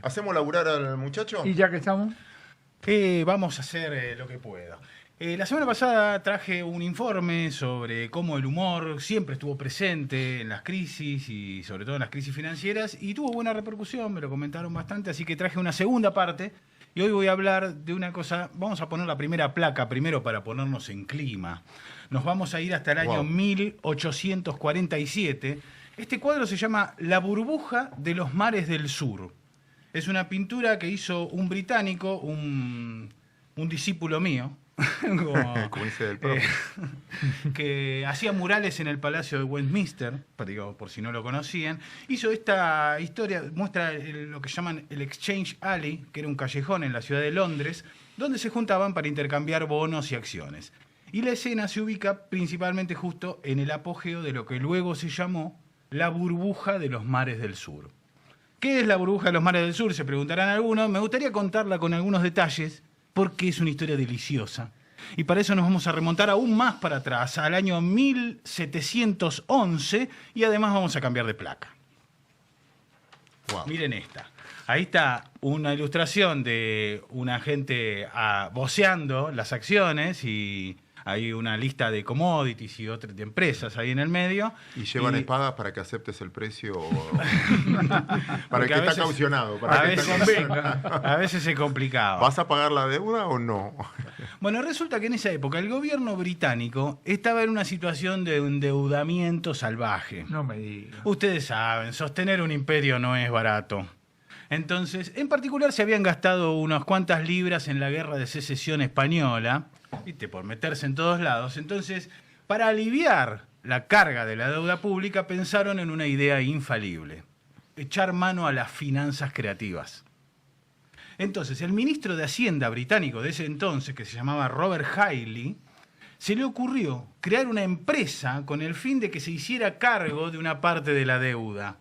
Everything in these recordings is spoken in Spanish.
¿Hacemos laburar al muchacho? Y ya que estamos, Vamos a hacer lo que pueda. La semana pasada traje un informe sobre cómo el humor siempre estuvo presente en las crisis y sobre todo en las crisis financieras y tuvo buena repercusión, me lo comentaron bastante, así que traje una segunda parte y hoy voy a hablar de una cosa. Vamos a poner la primera placa primero para ponernos en clima. Nos vamos a ir hasta el año 1847. Este cuadro se llama La burbuja de los mares del sur. Es una pintura que hizo un británico, un discípulo mío, Como dice del propio. que hacía murales en el Palacio de Westminster, digo, por si no lo conocían. Hizo esta historia, muestra lo que llaman el Exchange Alley, que era un callejón en la ciudad de Londres, donde se juntaban para intercambiar bonos y acciones. Y la escena se ubica principalmente justo en el apogeo de lo que luego se llamó la burbuja de los mares del sur. ¿Qué es la burbuja de los mares del sur? Se preguntarán algunos. Me gustaría contarla con algunos detalles porque es una historia deliciosa. Y para eso nos vamos a remontar aún más para atrás, al año 1711, y además vamos a cambiar de placa. Wow. Miren esta. Ahí está una ilustración de una gente voceando las acciones y hay una lista de commodities y otras de empresas ahí en el medio. Y llevan espadas para que aceptes el precio. Para el que está veces, caucionado. A veces se complicaba. ¿Vas a pagar la deuda o no? Bueno, resulta que en esa época el gobierno británico estaba en una situación de endeudamiento salvaje. no me digas. Ustedes saben, sostener un imperio no es barato. Entonces, en particular se habían gastado unas cuantas libras en la guerra de secesión española, ¿viste? Por meterse en todos lados. Entonces, para aliviar la carga de la deuda pública, pensaron en una idea infalible: echar mano a las finanzas creativas. Entonces, el ministro de Hacienda británico de ese entonces, que se llamaba Robert Hayley, se le ocurrió crear una empresa con el fin de que se hiciera cargo de una parte de la deuda.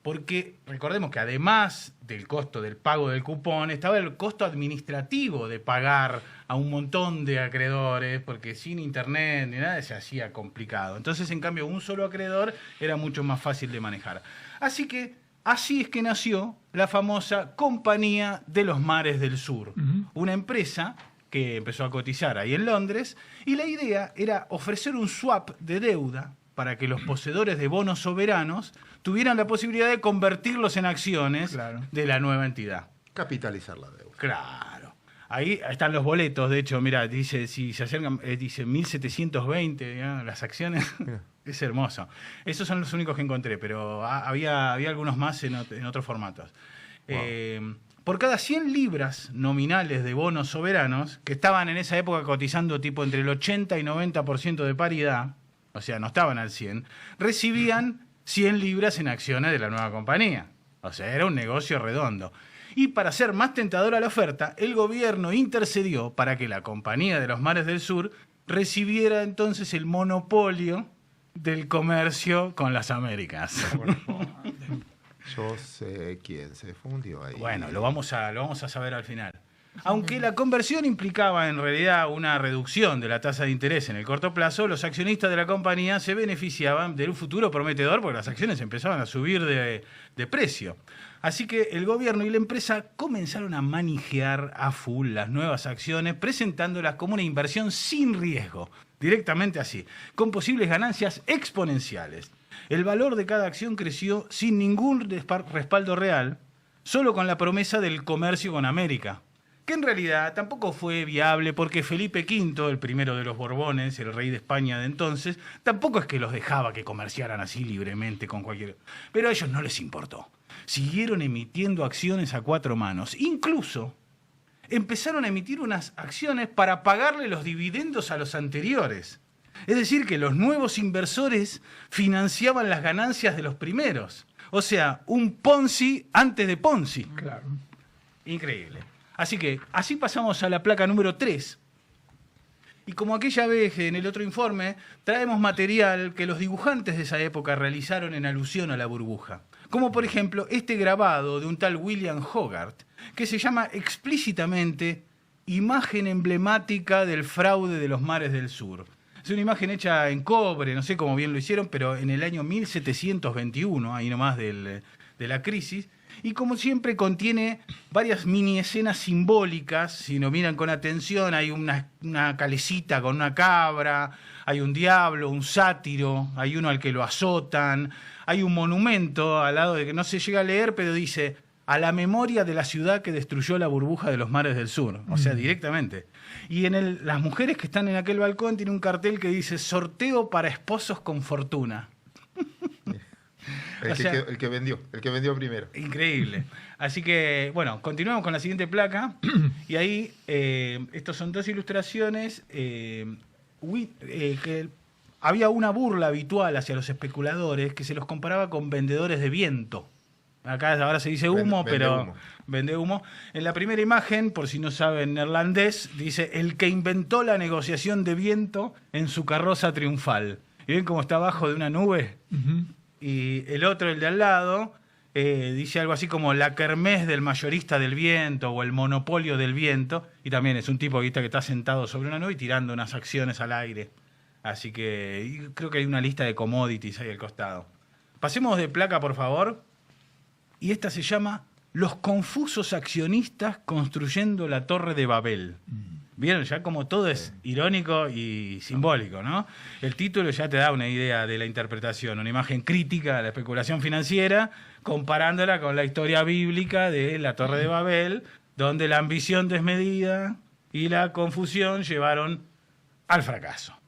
Porque recordemos que además del costo del pago del cupón, estaba el costo administrativo de pagar a un montón de acreedores, porque sin internet ni nada se hacía complicado. Entonces, en cambio, un solo acreedor era mucho más fácil de manejar. Así es que nació la famosa Compañía de los Mares del Sur, una empresa que empezó a cotizar ahí en Londres, y la idea era ofrecer un swap de deuda para que los poseedores de bonos soberanos tuvieran la posibilidad de convertirlos en acciones de la nueva entidad. Capitalizar la deuda. Claro. Ahí están los boletos, de hecho, mira, dice, si se acercan, dice 1720, ¿ya? Las acciones. Es hermoso. Esos son los únicos que encontré, pero había algunos más en otros formatos. Wow. Por cada 100 libras nominales de bonos soberanos, que estaban en esa época cotizando tipo entre el 80 y 90% de paridad, o sea, no estaban al 100, recibían 100 libras en acciones de la nueva compañía. O sea, era un negocio redondo. Y para hacer más tentadora la oferta, el gobierno intercedió para que la Compañía de los Mares del Sur recibiera entonces el monopolio del comercio con las Américas. Yo sé quién se fundió ahí. Bueno, lo vamos a saber al final. Aunque la conversión implicaba en realidad una reducción de la tasa de interés en el corto plazo, los accionistas de la compañía se beneficiaban de un futuro prometedor porque las acciones empezaban a subir de precio. Así que el gobierno y la empresa comenzaron a manejar a full las nuevas acciones, presentándolas como una inversión sin riesgo, directamente así, con posibles ganancias exponenciales. El valor de cada acción creció sin ningún respaldo real, solo con la promesa del comercio con América, que en realidad tampoco fue viable porque Felipe V, el primero de los Borbones, el rey de España de entonces, tampoco es que los dejaba que comerciaran así libremente con cualquier... Pero a ellos no les importó. Siguieron emitiendo acciones a 4 manos. Incluso empezaron a emitir unas acciones para pagarle los dividendos a los anteriores. Es decir, que los nuevos inversores financiaban las ganancias de los primeros. O sea, un Ponzi antes de Ponzi. Claro. Increíble. Así que, así pasamos a la placa número 3. Y como aquella vez en el otro informe, traemos material que los dibujantes de esa época realizaron en alusión a la burbuja. Como por ejemplo este grabado de un tal William Hogarth, que se llama explícitamente Imagen emblemática del fraude de los mares del sur. Es una imagen hecha en cobre, no sé cómo bien lo hicieron, pero en el año 1721, ahí nomás de la crisis, Y como siempre contiene varias mini escenas simbólicas. Si nos miran con atención, hay una calecita con una cabra, hay un diablo, un sátiro, hay uno al que lo azotan, hay un monumento al lado de que no se llega a leer, pero dice: a la memoria de la ciudad que destruyó la burbuja de los mares del sur. O sea, directamente. Y las mujeres que están en aquel balcón tienen un cartel que dice: sorteo para esposos con fortuna. El que vendió primero. Increíble. Así que, bueno, continuamos con la siguiente placa. Y ahí, estos son dos ilustraciones. Que había una burla habitual hacia los especuladores que se los comparaba con vendedores de viento. Acá ahora se dice humo, pero vende humo. En la primera imagen, por si no saben neerlandés, dice: el que inventó la negociación de viento en su carroza triunfal. ¿Y ven cómo está abajo de una nube? Uh-huh. Y el otro, el de al lado, dice algo así como la kermés del mayorista del viento o el monopolio del viento. Y también es un tipo que está sentado sobre una nube y tirando unas acciones al aire. Así que creo que hay una lista de commodities ahí al costado. Pasemos de placa, por favor. Y esta se llama Los confusos accionistas construyendo la Torre de Babel. Vieron ya como todo es irónico y simbólico, ¿no? El título ya te da una idea de la interpretación, una imagen crítica de la especulación financiera, comparándola con la historia bíblica de la Torre de Babel, donde la ambición desmedida y la confusión llevaron al fracaso.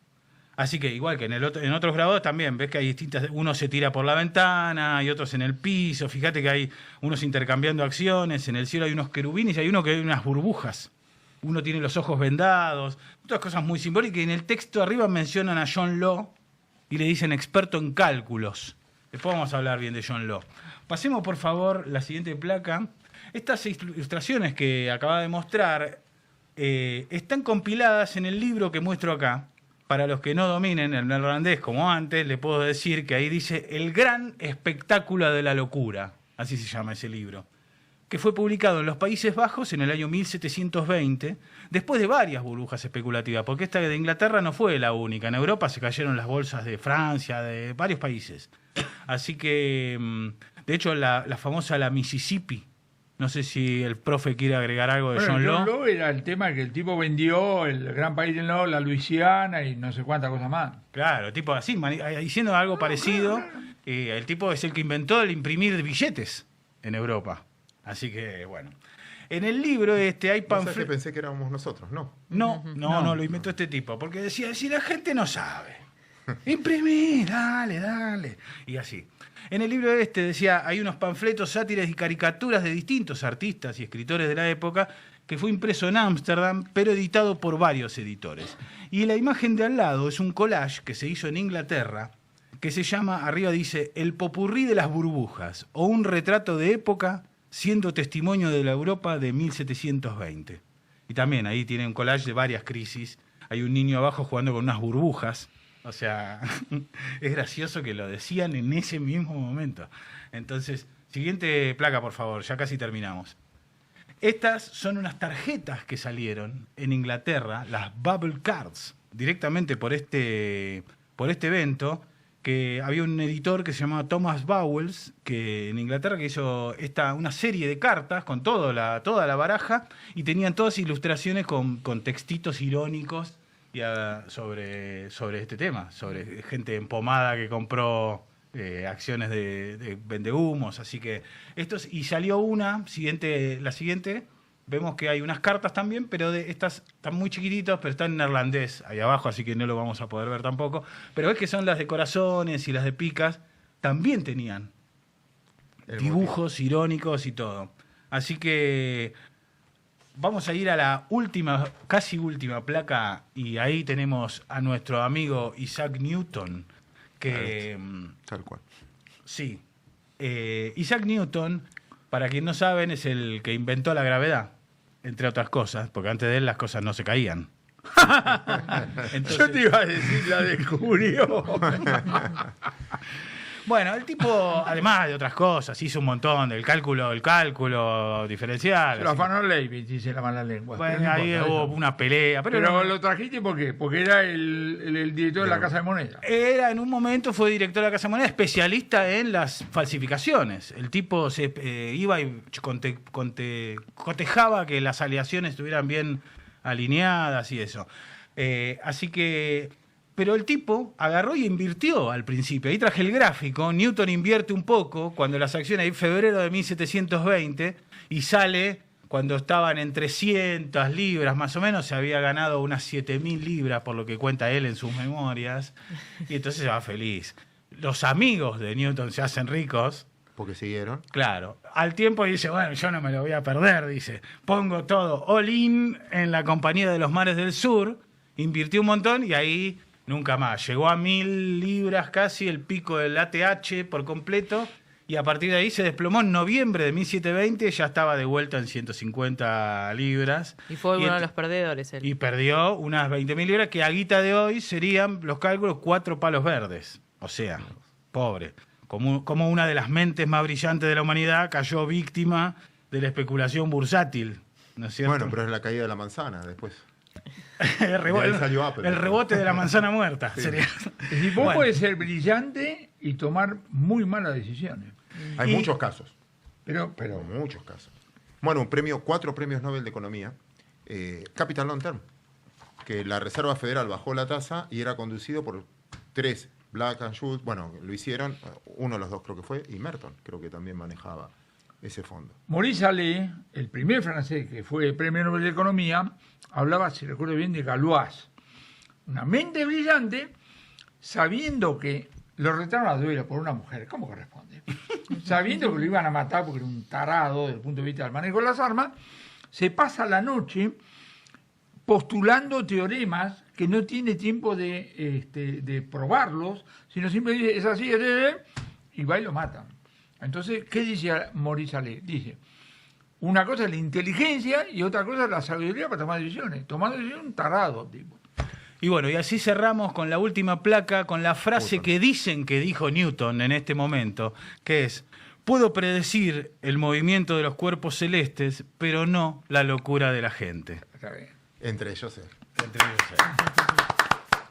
Así que igual que en otros grados también ves que hay distintas, uno se tira por la ventana y otros en el piso. Fíjate que hay unos intercambiando acciones, en el cielo hay unos querubines y hay uno que hay unas burbujas. Uno tiene los ojos vendados, todas cosas muy simbólicas. Y en el texto arriba mencionan a John Law y le dicen experto en cálculos. Después vamos a hablar bien de John Law. Pasemos por favor la siguiente placa. Estas ilustraciones que acaba de mostrar están compiladas en el libro que muestro acá. Para los que no dominen el neerlandés como antes, le puedo decir que ahí dice El gran espectáculo de la locura. Así se llama ese libro. Que fue publicado en los Países Bajos en el año 1720, después de varias burbujas especulativas, porque esta de Inglaterra no fue la única. En Europa se cayeron las bolsas de Francia, de varios países. Así que, de hecho, la famosa la Mississippi. No sé si el profe quiere agregar algo de John Law. John Law era el tema que el tipo vendió, el gran país de Law, la Luisiana y no sé cuántas cosas más. Claro, tipo así, diciendo algo parecido. Claro. El tipo es el que inventó el imprimir billetes en Europa. Así que, bueno. En el libro hay panfletos. Que pensé que éramos nosotros, ¿no? No, lo inventó este tipo. Porque decía, si la gente no sabe, imprimí, dale. Y así. En el libro decía, hay unos panfletos, sátiras y caricaturas de distintos artistas y escritores de la época, que fue impreso en Ámsterdam, pero editado por varios editores. Y la imagen de al lado es un collage que se hizo en Inglaterra, que se llama, arriba dice, El popurrí de las burbujas, o un retrato de época siendo testimonio de la Europa de 1720. Y también ahí tiene un collage de varias crisis. Hay un niño abajo jugando con unas burbujas. O sea, es gracioso que lo decían en ese mismo momento. Entonces, siguiente placa, por favor, ya casi terminamos. Estas son unas tarjetas que salieron en Inglaterra, las Bubble Cards, directamente por este evento, que había un editor que se llamaba Thomas Bowles, que en Inglaterra que hizo una serie de cartas con toda la baraja, y tenían todas ilustraciones con textitos irónicos sobre este tema, sobre gente empomada que compró acciones de vendehumos. Así que y salió la siguiente, vemos que hay unas cartas también, pero estas están muy chiquititas, pero están en neerlandés ahí abajo, así que no lo vamos a poder ver tampoco. Pero ves que son las de corazones y las de picas, también tenían dibujos irónicos y todo. Así que vamos a ir a la casi última placa, y ahí tenemos a nuestro amigo Isaac Newton, que... Tal cual. Sí. Isaac Newton, para quien no saben, es el que inventó la gravedad, entre otras cosas, porque antes de él las cosas no se caían. Entonces, yo te iba a decir, la descubrió. Bueno, el tipo, además de otras cosas, hizo un montón del cálculo diferencial. Se lo afanó Leibniz, dice la mala lengua. Bueno, no ahí importa, hubo eso. una pelea. Pero no- lo trajiste ¿por qué? Porque era el director de la Casa de Moneda. Era, en un momento fue director de la Casa de Moneda, especialista en las falsificaciones. El tipo se iba y cotejaba que las aleaciones estuvieran bien alineadas y eso. Así que... Pero el tipo agarró y invirtió al principio. Ahí traje el gráfico. Newton invierte un poco cuando las acciones, en febrero de 1720, y sale cuando estaban en 300 libras más o menos. Se había ganado unas 7.000 libras, por lo que cuenta él en sus memorias. Y entonces se va feliz. Los amigos de Newton se hacen ricos. Porque siguieron. Claro, al tiempo dice, bueno, yo no me lo voy a perder, dice, pongo todo all in en la Compañía de los Mares del Sur, invirtió un montón y ahí nunca más. Llegó a 1.000 libras casi el pico del ATH por completo y a partir de ahí se desplomó en noviembre de 1720, ya estaba de vuelta en 150 libras. Y fue uno de los perdedores él. Y perdió unas 20.000 libras que a guita de hoy serían, los cálculos, 4 palos verdes. O sea, pobre. Como una de las mentes más brillantes de la humanidad cayó víctima de la especulación bursátil, ¿no es cierto? Bueno, pero es la caída de la manzana después. el, de ahí salió Apple. el rebote de la manzana muerta. Sí. Sería. Es decir, vos podés ser brillante y tomar muy malas decisiones. Hay Y- muchos casos. Pero Muchos casos. Bueno, 4 premios Nobel de Economía. Capital Long Term. Que la Reserva Federal bajó la tasa y era conducido por 3. Black and Scholes, bueno, lo hicieron. Uno de los dos creo que fue. Y Merton creo que también manejaba ese fondo. Maurice Allais, el primer francés que fue premio Nobel de Economía, hablaba, si recuerdo bien, de Galois. Una mente brillante, sabiendo que lo retaron a duelo por una mujer, ¿cómo corresponde? Sabiendo que lo iban a matar porque era un tarado desde el punto de vista del manejo de las armas, se pasa la noche postulando teoremas que no tiene tiempo de probarlos, sino simplemente dice, es así, y va y lo matan. Entonces, ¿qué dice Maurice Allais? Dice, una cosa es la inteligencia y otra cosa es la sabiduría para tomar decisiones. Tomando decisiones, un tarado, tipo. Y bueno, y así cerramos con la última placa, con la frase Newton. que dicen que dijo Newton en este momento, que es, puedo predecir el movimiento de los cuerpos celestes, pero no la locura de la gente. Está bien. Entre ellos.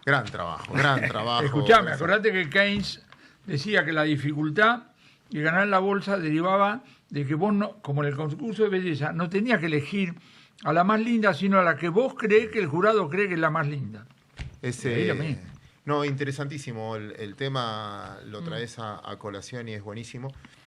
Gran trabajo, gran trabajo. Escuchame, acordate que Keynes decía que la dificultad de ganar en la bolsa derivaba de que vos, no, como en el concurso de belleza, no tenías que elegir a la más linda, sino a la que vos crees que el jurado cree que es la más linda. Ahí lo mismo. No, interesantísimo. El tema lo traes a colación y es buenísimo.